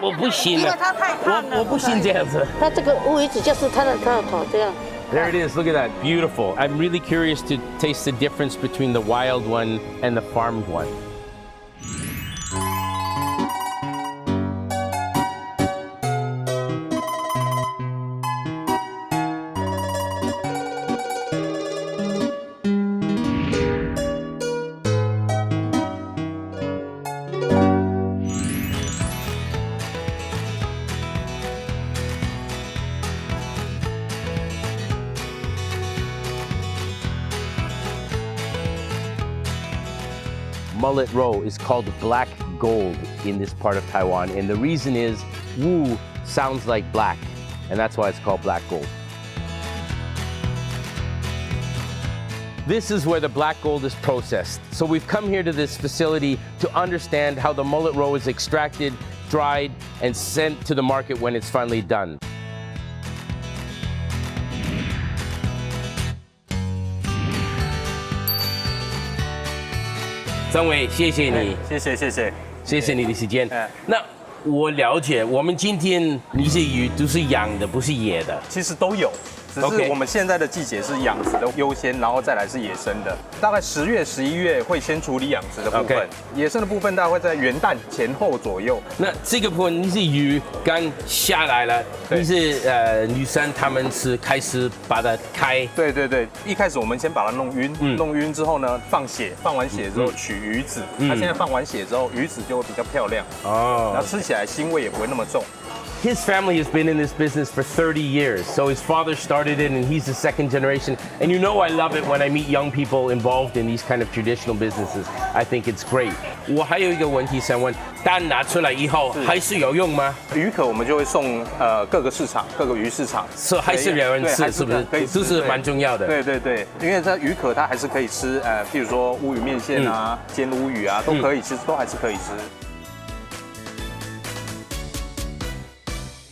我不行了，因为它太烫了。我不行这样子。它这个乌鱼子就是它的头这样。 There it is, look at that, beautiful. I'm really curious to taste the difference between the wild one and the farmed one. Mullet Roe is called black gold in this part of Taiwan, and the reason is Wu sounds like black, and that's why it's called black gold. This is where the black gold is processed. So we've come here to this facility to understand how the mullet roe is extracted, dried, and sent to the market when it's finally done. 张伟，谢谢你，谢谢你的时间。那我了解，我们今天你是鱼都是养的，不是野的。其实都有，只是我们现在的季节是养殖的优先，然后再来是野生的。大概10月、11月会先处理养殖的部分，野生的部分大概会在元旦前后左右。那这个部分你是鱼刚下来了，你是女生他们是开始把它开。对对对，一开始我们先把它弄晕，弄晕之后呢，放血，放完血之后取鱼籽。它现在放完血之后，鱼籽就会比较漂亮哦，然后吃起来腥味也不会那么重。 His family has been in this business for 30 years. So his father started it and he's the second generation. And you know I love it when I meet young people involved in these kind of traditional businesses. I think it's great. 我还有一个问题想问，蛋拿出来以后还是有用吗？鱼壳我们就会送各个市场，各个鱼市场。是还是有人吃，是不是？可以，这是蛮重要的。对对对，因为这鱼壳它还是可以吃，譬如说乌鱼面线啊、煎乌鱼啊，都可以，其实都还是可以吃。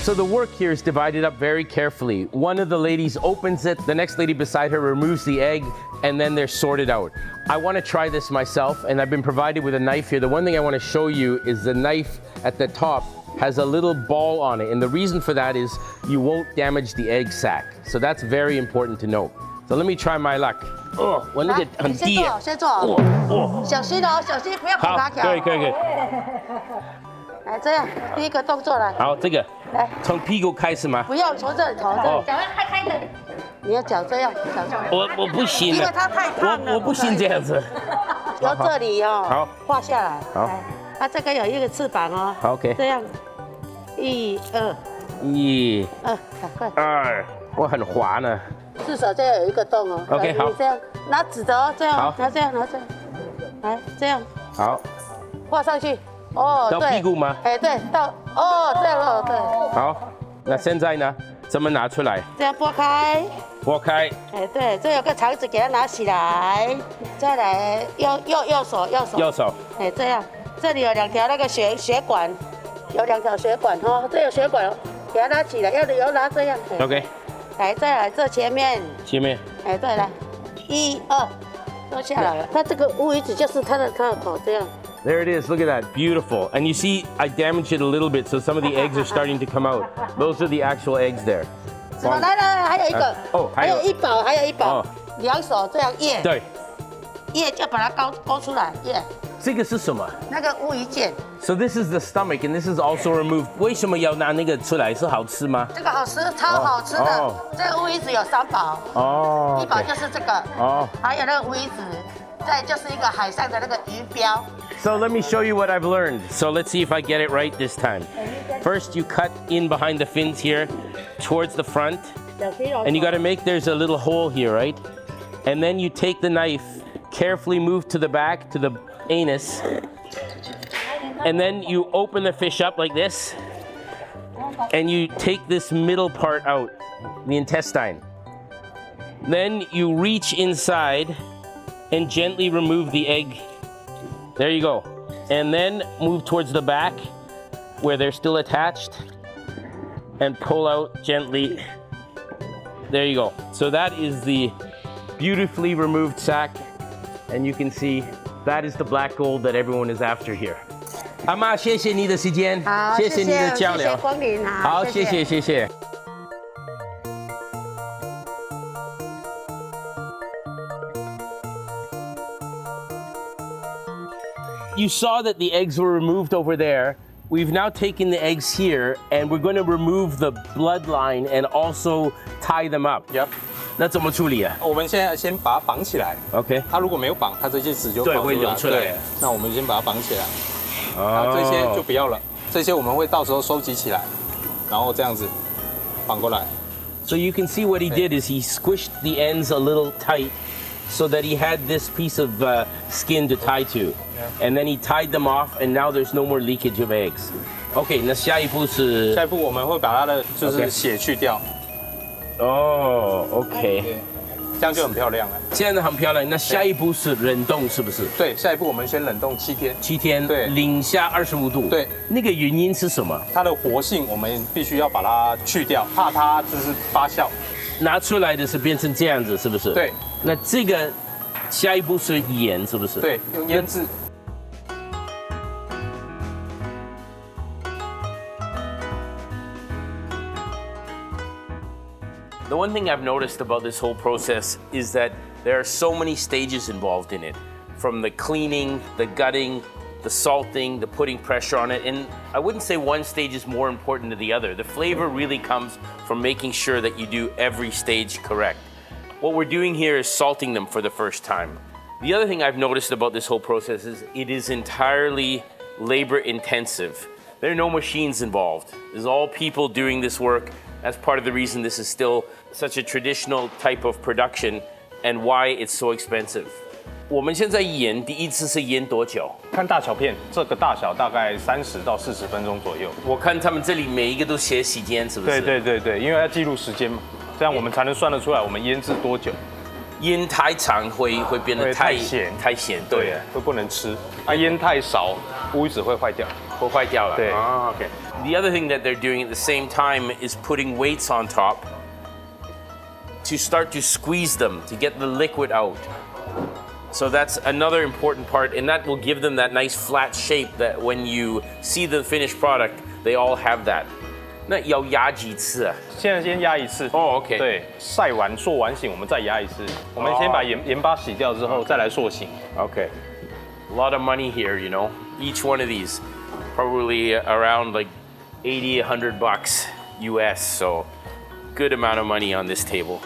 So the work here is divided up very carefully. One of the ladies opens it, the next lady beside her removes the egg, and then they're sorted out. I want to try this myself, and I've been provided with a knife here. The one thing I want to show you is the knife at the top has a little ball on it, and the reason for that is you won't damage the egg sac. So that's very important to note. So let me try my luck. 哦，我那个很低。先做，小心哦，小心不要碰它条。可以。来这样，第一个动作来。好，这个。 来，从屁股开始吗？不要从这里头，脚要开的。你要脚这样，我不行，因为它太烫了。我不行这样子。由这里哦，好，画下来。好，它这个有一个翅膀哦。好 ，OK。这样，1、2。1、快。2，我很滑呢。至少这样有一个洞哦。OK， 好。你这样拿纸的哦，这样。好。拿这样，来这样。好。画上去。哦，到屁股吗？哎，对，到哦，这样哦，对。好，那现在呢？怎么拿出来？这样拨开。拨开。哎，对，这有个肠子，给它拿起来，再来右手。哎，这样，这里有2条那个血管，有2条血管哦，这有血管，给它拿起来，要拿这样。OK。来，再来这前面。哎，对，来，1、2，都下来了。它这个乌鱼子就是它的头这样。 There it is, look at that, beautiful. And you see, I damaged it a little bit, so some of the eggs are starting to come out. Those are the actual eggs there. 来，还有一个，还有一宝，2手这样叶，对，叶就把它勾出来，叶。这个是什么？那个乌鱼腱。So this is the stomach, and this is also removed. 为什么要拿那个出来？是好吃吗？这个好吃，超好吃的。这个乌鱼子有3宝。哦。1宝就是这个。哦。还有那个乌鱼子，再就是一个海上的那个鱼标。 So let me show you what I've learned. So let's see if I get it right this time. First, you cut in behind the fins here, towards the front. And you got to make there's a little hole here, right? And then you take the knife, carefully move to the back, to the anus. And then you open the fish up like this. And you take this middle part out, the intestine. Then you reach inside and gently remove the egg. There you go. And then move towards the back where they're still attached and pull out gently. There you go. So that is the beautifully removed sac. And you can see that is the black gold that everyone is after here. 阿妈，谢谢你的时间，好，谢谢你的交流，谢谢光临啊，好，谢谢谢谢。You saw that the eggs were removed over there. We've now taken the eggs here, and we're going to remove the bloodline and also tie them up. Yep. 那怎么处理啊？我们现在先把它绑起来。OK， 它如果没有绑，它这些籽就对跑会流出来。对，那我们先把它绑起来。哦，这些就不要了，这些我们会到时候收集起来，然后这样子绑过来。So you can see what he did is he squished the ends a little tight so that he had this piece of skin to tie to. And then he tied them off, and now there's no more leakage of eggs. OK， 那下一步是？下一步我们会把它的就是血去掉。哦 ，OK， 这样就很漂亮了。这样的很漂亮。那下一步是冷冻，是不是？对，下一步我们先冷冻7天。7天，对，零下25度。对，那个原因是什么？它的活性我们必须要把它去掉，怕它就是发酵。拿出来的是变成这样子，是不是？对。那这个下一步是腌，是不是？对，用腌制。The one thing I've noticed about this whole process is that there are so many stages involved in it, from the cleaning, the gutting, the salting, the putting pressure on it, and I wouldn't say one stage is more important than the other. The flavor really comes from making sure that you do every stage correct. What we're doing here is salting them for the first time. The other thing I've noticed about this whole process is it is entirely labor intensive. There are no machines involved. There's all people doing this work. That's part of the reason this is still such a traditional type of production and why it's so expensive. 我们现在腌第一次是腌多久？看大小片，这个大小大概30到40分钟左右。我看他们这里每一个都写时间，是不是？对，因为要记录时间嘛，这样我们才能算得出来我们腌制多久。腌太长会变得太咸，对，会不能吃。啊，腌太少，乌鱼子会坏掉。会坏掉了。对。Okay. The other thing that they're doing at the same time is putting weights on top to start to squeeze them to get the liquid out. So that's another important part, and that will give them that nice flat shape that when you see the finished product, they all have that. 那要压几次啊？现在先压一次。哦 ，OK。对，晒完塑完形，我们再压一次。我们先把盐巴洗掉之后，再来塑形。Okay. A lot of money here, you know. Each one of these, probably around like 80, $100 US. So, good amount of money on this table.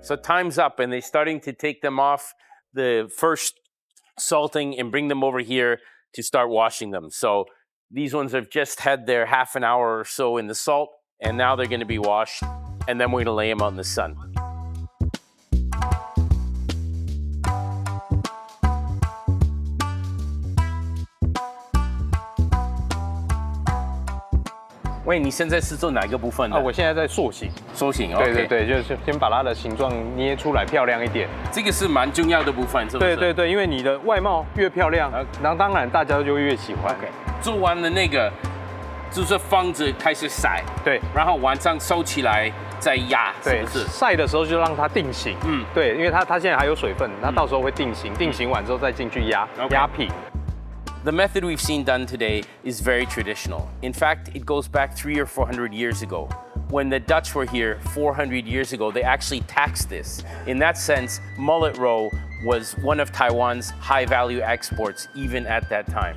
So time's up, and they're starting to take them off the first salting and bring them over here to start washing them. So these ones have just had their half an hour or so in the salt, and now they're going to be washed, and then we're going to lay them out in the sun. 喂，你现在是做哪个部分的？我现在在塑形。塑形，对，就是先把它的形状捏出来漂亮一点。这个是蛮重要的部分，是不是？对，因为你的外貌越漂亮，然后当然大家就越喜欢。做完了那个，就是放着开始晒，对，然后晚上收起来再压，是不是？晒的时候就让它定型，对，因为它现在还有水分，它到时候会定型，定型完之后再进去压平。The method we've seen done today is very traditional. In fact, it goes back 300 or 400 years ago. When the Dutch were here 400 years ago, they actually taxed this. In that sense, Mullet Roe was one of Taiwan's high-value exports even at that time.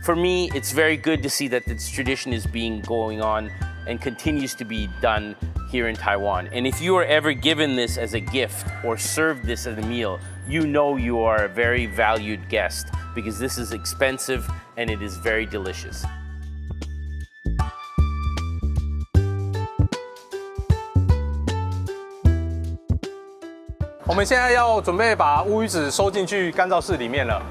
For me, it's very good to see that this tradition is going on and continues to be done here in Taiwan. And if you are ever given this as a gift or served this as a meal, you know you are a very valued guest because this is expensive and it is very delicious. 我们现在要准备把乌鱼子收进去干燥室里面了。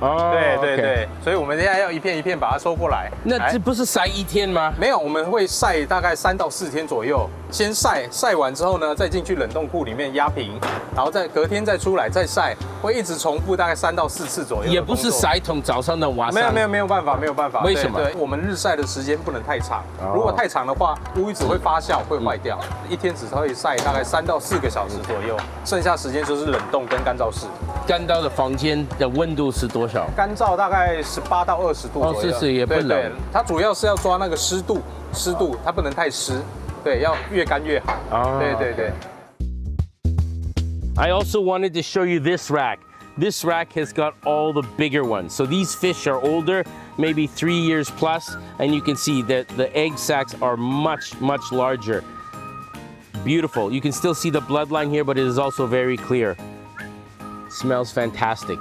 对，所以我们现在要一片一片把它收过来。那这不是晒1天吗？没有，我们会晒大概3到4天左右。先晒，晒完之后呢，再进去冷冻库里面压平，然后再隔天再出来再晒，会一直重复大概3到4次左右。也不是晒桶早上的晚上。没有办法，没有办法。为什么？对，我们日晒的时间不能太长，如果太长的话，乌鱼子会发酵，会坏掉。一天只会晒大概3到4个小时左右，剩下时间就是冷冻跟干燥室。干燥的房间的温度是多少？干燥大概18到20度左右。是也不冷。对，它主要是要抓那个湿度，它不能太湿。对，要越干越好。对。I also wanted to show you this rack. This rack has got all the bigger ones. So these fish are older, maybe 3 years plus, and you can see that the egg sacs are much, much larger. Beautiful. You can still see the bloodline here, but it is also very clear. Smells fantastic.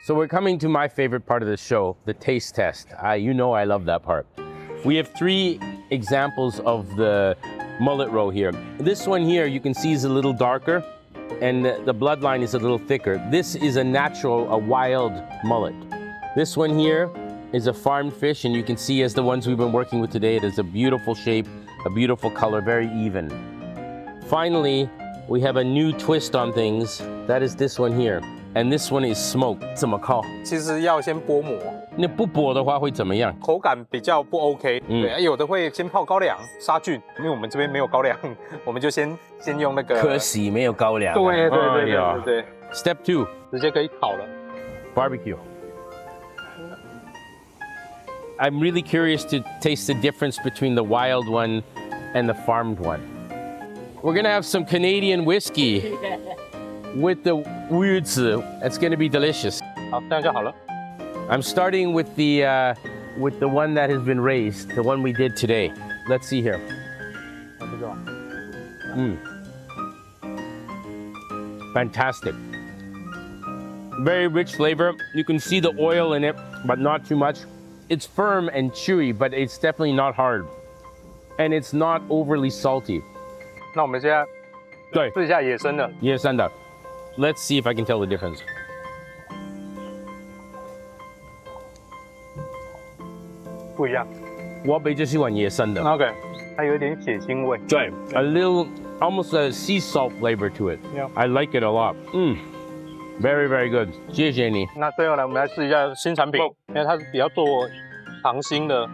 So we're coming to my favorite part of the show, the taste test. You know I love that part. We have 3 examples of the Mullet Roe here. This one here you can see is a little darker and the bloodline is a little thicker. This is a natural, a wild mullet. This one here is a farmed fish, and you can see as the ones we've been working with today, it is a beautiful shape, a beautiful color, very even. Finally, we have a new twist on things. That is this one here. And this one is smoked. 怎么烤？其实要先剥膜。那不剥的话会怎么样？口感比较不 OK。对，有的会先泡高粱杀菌，因为我们这边没有高粱，我们就先用那个。可惜没有高粱。对。Step 2，直接可以烤了。Barbecue. I'm really curious to taste the difference between the wild one and the farmed one. We're gonna have some Canadian whiskey. With the 乌鱼子, it's going to be delicious. 好，这样就好了。I'm starting with the one that has been raised, the one we did today. Let's see here. Fantastic. Very rich flavor. You can see the oil in it, but not too much. It's firm and chewy, but it's definitely not hard. And it's not overly salty. 那我们现在试一下野生的。野生的。Let's see if I can tell the difference. 不一样。我比较喜欢野生的。OK， 它有一点血腥味。对 ，a little, almost a sea salt flavor to it. Yeah. I like it a lot. Very, very good. 谢谢你。那最后呢，我们来试一下新产品，因为它是比较做溏心的。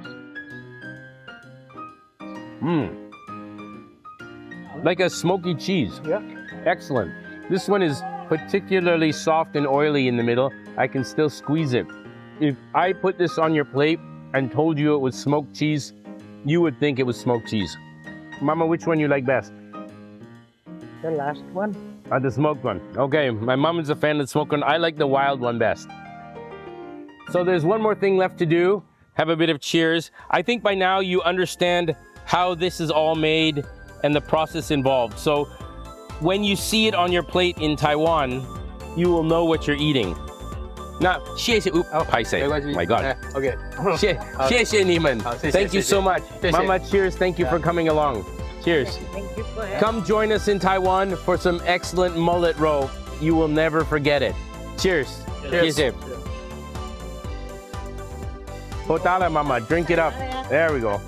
Like a smoky cheese. Yeah. Excellent. This one is particularly soft and oily in the middle. I can still squeeze it. If I put this on your plate and told you it was smoked cheese, you would think it was smoked cheese. Mama, which one you like best? The last one. The smoked one. Okay, my mom is a fan of the smoked one. I like the wild one best. So there's one more thing left to do. Have a bit of cheers. I think by now you understand how this is all made and the process involved. So when you see it on your plate in Taiwan, you will know what you're eating. Now, 谢谢 my God. OK. 谢谢你们. Thank you so much. 谢谢 Mama, cheers. Thank you for coming along. Cheers. Thank you for Come join us in Taiwan for some excellent mullet roe. You will never forget it. Cheers. 谢谢. Hotala, Mama. Drink it up. There we go.